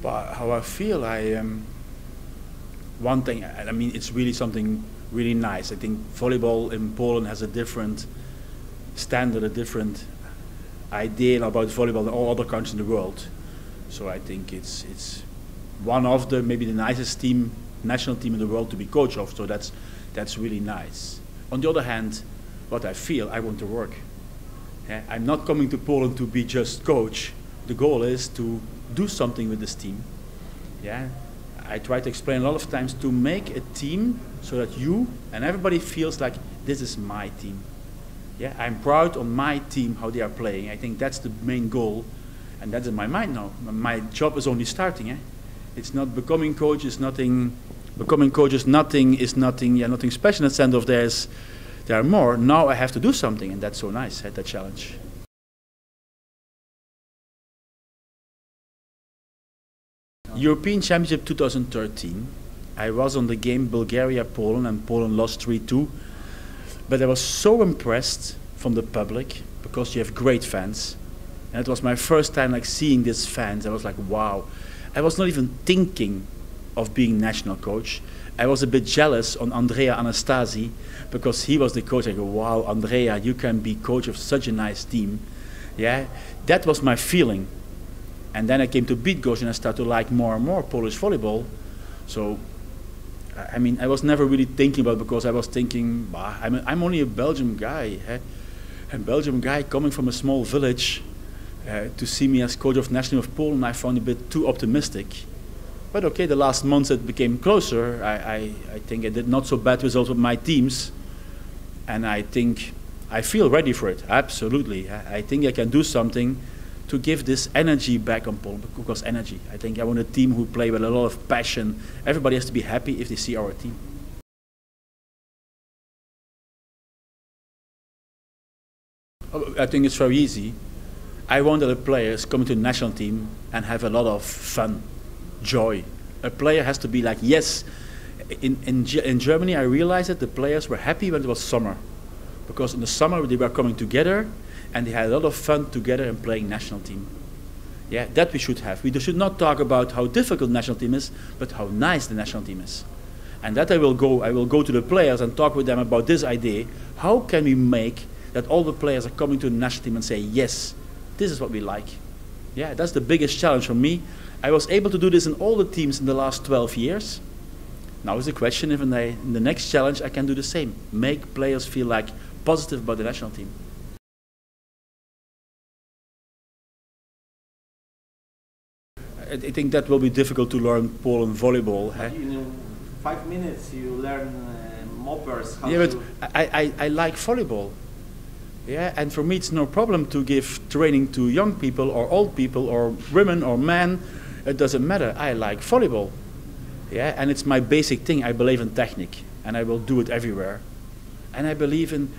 But how I feel, one thing, I mean, it's really something really nice. I think volleyball in Poland has a different standard, a different idea about volleyball than all other countries in the world. So I think it's one of the maybe the nicest national team in the world to be coach of. So that's really nice. On the other hand, what I feel, I want to work. Yeah, I'm not coming to Poland to be just coach. The goal is to do something with this team. Yeah, I try to explain a lot of times to make a team so that you and everybody feels like this is my team. Yeah, I'm proud on my team how they are playing. I think that's the main goal, and that's in my mind now. My job is only starting. Eh? It's not becoming coach is nothing. Becoming coach is nothing. Yeah, nothing special in the sense of there are more. Now I have to do something, and that's so nice. That challenge. European Championship 2013. I was on the game Bulgaria-Poland, and Poland lost 3-2. But I was so impressed from the public because you have great fans. And it was my first time like seeing these fans. I was like, wow. I was not even thinking of being national coach. I was a bit jealous on Andrea Anastasi because he was the coach. I go, wow, Andrea, you can be coach of such a nice team. Yeah, that was my feeling. And then I came to Bydgoszcz and I started to like more and more Polish volleyball. So, I mean, I was never really thinking about it because I was thinking, bah, I'm only a Belgian guy. Eh? A Belgian guy coming from a small village to see me as coach of national of Poland, I found a bit too optimistic. But okay, the last months it became closer. I think I did not so bad results with my teams. And I think I feel ready for it, absolutely. I think I can do something to give this energy back on Poland, because energy. I think I want a team who play with a lot of passion. Everybody has to be happy if they see our team. I think it's very easy. I want that the players come to the national team and have a lot of fun, joy. A player has to be like, yes. In Germany, I realized that the players were happy when it was summer, because in the summer they were coming together and they had a lot of fun together and playing national team. Yeah, that we should have. We should not talk about how difficult the national team is, but how nice the national team is. And that I will go to the players and talk with them about this idea. How can we make that all the players are coming to the national team and say, yes, this is what we like. Yeah, that's the biggest challenge for me. I was able to do this in all the teams in the last 12 years. Now is the question if in the next challenge I can do the same. Make players feel like positive about the national team. I think that will be difficult to learn Poland volleyball. In 5 minutes you learn moppers. Yeah, but I like volleyball. Yeah, and for me it's no problem to give training to young people or old people or women or men. It doesn't matter. I like volleyball. Yeah, and it's my basic thing. I believe in technique, and I will do it everywhere. And I believe in,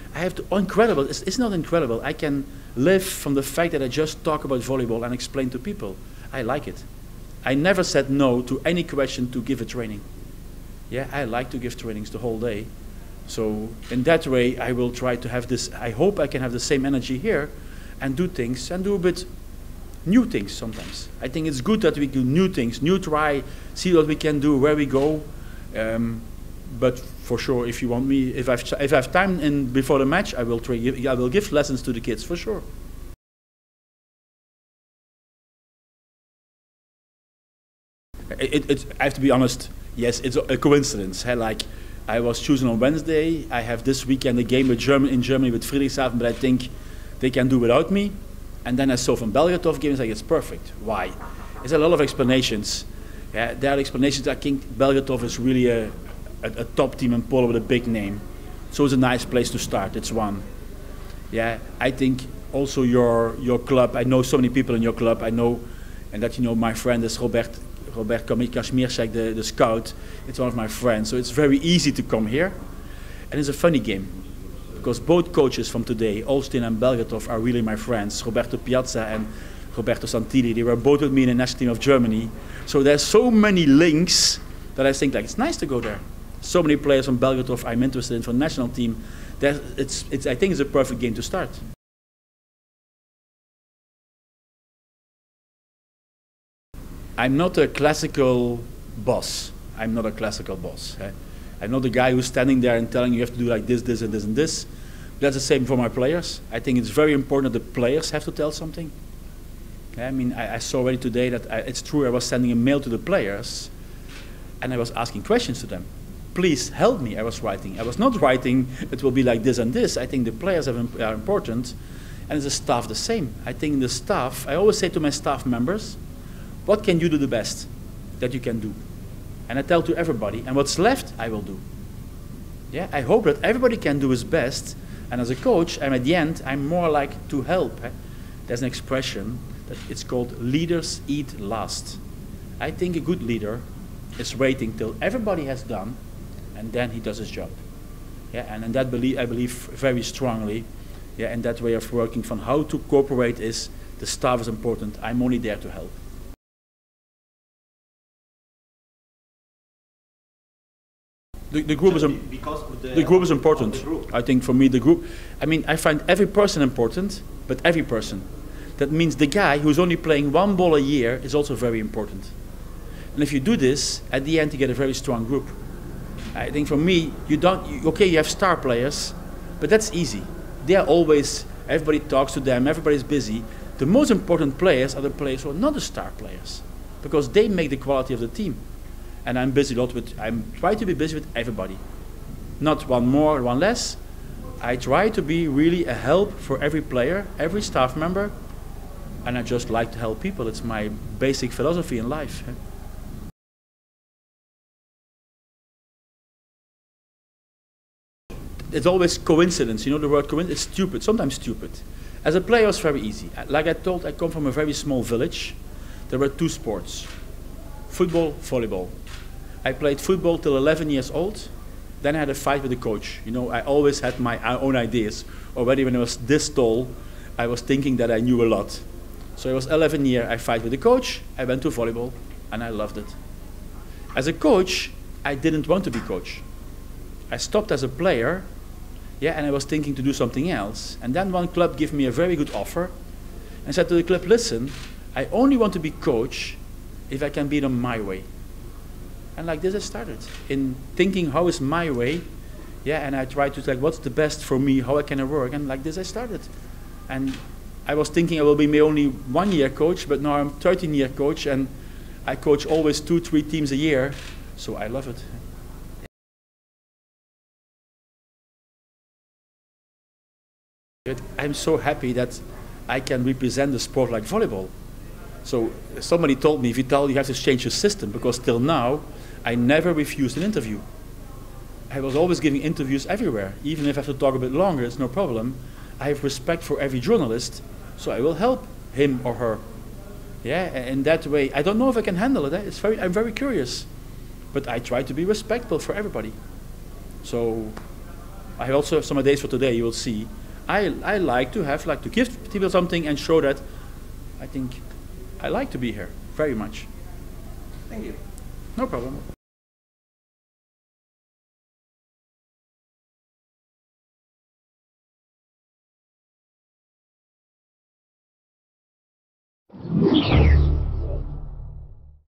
incredible, it's not incredible. I can live from the fact that I just talk about volleyball and explain to people. I like it. I never said no to any question to give a training. Yeah, I like to give trainings the whole day. So in that way, I will try to have this, I hope I can have the same energy here and do things and do a bit new things sometimes. I think it's good that we do new things, try, see what we can do, where we go. But for sure, if you want me, if I have time before the match, I will give lessons to the kids for sure. I have to be honest. Yes, it's a coincidence. Hey, like I was chosen on Wednesday. I have this weekend a game with in Germany with Friedrichshafen, but I think they can do without me. And then I saw from Belgratov games, like it's perfect. Why? There's a lot of explanations. Yeah, there are explanations. I think Belgratov is really a top team in Poland with a big name, so it's a nice place to start. It's one. Yeah, I think also your club. I know so many people in your club. I know, and that you know my friend is Roberto Santilli, the scout. It's one of my friends, so it's very easy to come here, and it's a funny game. Because both coaches from today, Olsztyn and Belgratov, are really my friends. Roberto Piazza and Roberto Santilli, they were both with me in the national team of Germany. So there's so many links that I think like it's nice to go there. So many players from Belgratov I'm interested in for the national team. I think it's a perfect game to start. I'm not a classical boss. I'm not a classical boss. I'm not the guy who's standing there and telling you have to do like this, this, and this, and this. That's the same for my players. I think it's very important that the players have to tell something. I mean, I saw already today that it's true. I was sending a mail to the players, and I was asking questions to them. Please help me, I was writing. I was not writing, it will be like this and this. I think the players are important, and the staff the same. I think the staff, I always say to my staff members, what can you do the best that you can do? And I tell to everybody, and what's left, I will do. Yeah, I hope that everybody can do his best, and as a coach, at the end, I'm more like to help. There's an expression that it's called leaders eat last. I think a good leader is waiting till everybody has done, and then he does his job. Yeah, and in that I believe very strongly. Yeah, and that way of working from how to cooperate is the staff is important. I'm only there to help. The group is the group is important. I think for me the group. I mean, I find every person important, but every person. That means the guy who's only playing one ball a year is also very important. And if you do this, at the end you get a very strong group. I think for me, okay, you have star players, but that's easy. They are always, everybody talks to them, everybody's busy. The most important players are the players who are not the star players, because they make the quality of the team. And I'm busy a lot with, I try to be busy with everybody. Not one more, one less. I try to be really a help for every player, every staff member, and I just like to help people. It's my basic philosophy in life. It's always coincidence. You know the word coincidence? It's stupid, sometimes stupid. As a player, it's very easy. Like I told, I come from a very small village. There were two sports, football, volleyball. I played football till 11 years old. Then I had a fight with the coach. You know, I always had my own ideas. Already when I was this tall, I was thinking that I knew a lot. So I was 11 years, I fight with the coach. I went to volleyball, and I loved it. As a coach, I didn't want to be coach. I stopped as a player. Yeah, and I was thinking to do something else. And then one club gave me a very good offer and said to the club, listen, I only want to be coach if I can be it on my way. And like this I started, in thinking how is my way, yeah, and I tried to like what's the best for me, how I can work, and like this I started. And I was thinking I will be only 1 year coach, but now I'm 13-year coach, and I coach always 2-3 teams a year, so I love it. I'm so happy that I can represent a sport like volleyball. So somebody told me, Vital, you have to change your system, because till now I never refused an interview. I was always giving interviews everywhere. Even if I have to talk a bit longer, it's no problem. I have respect for every journalist, so I will help him or her. Yeah, in that way, I don't know if I can handle it. I'm very curious, but I try to be respectful for everybody. So I also have some ideas for today. You will see. I like to give people something and show that I think I like to be here very much. Thank you. No problem. Yeah.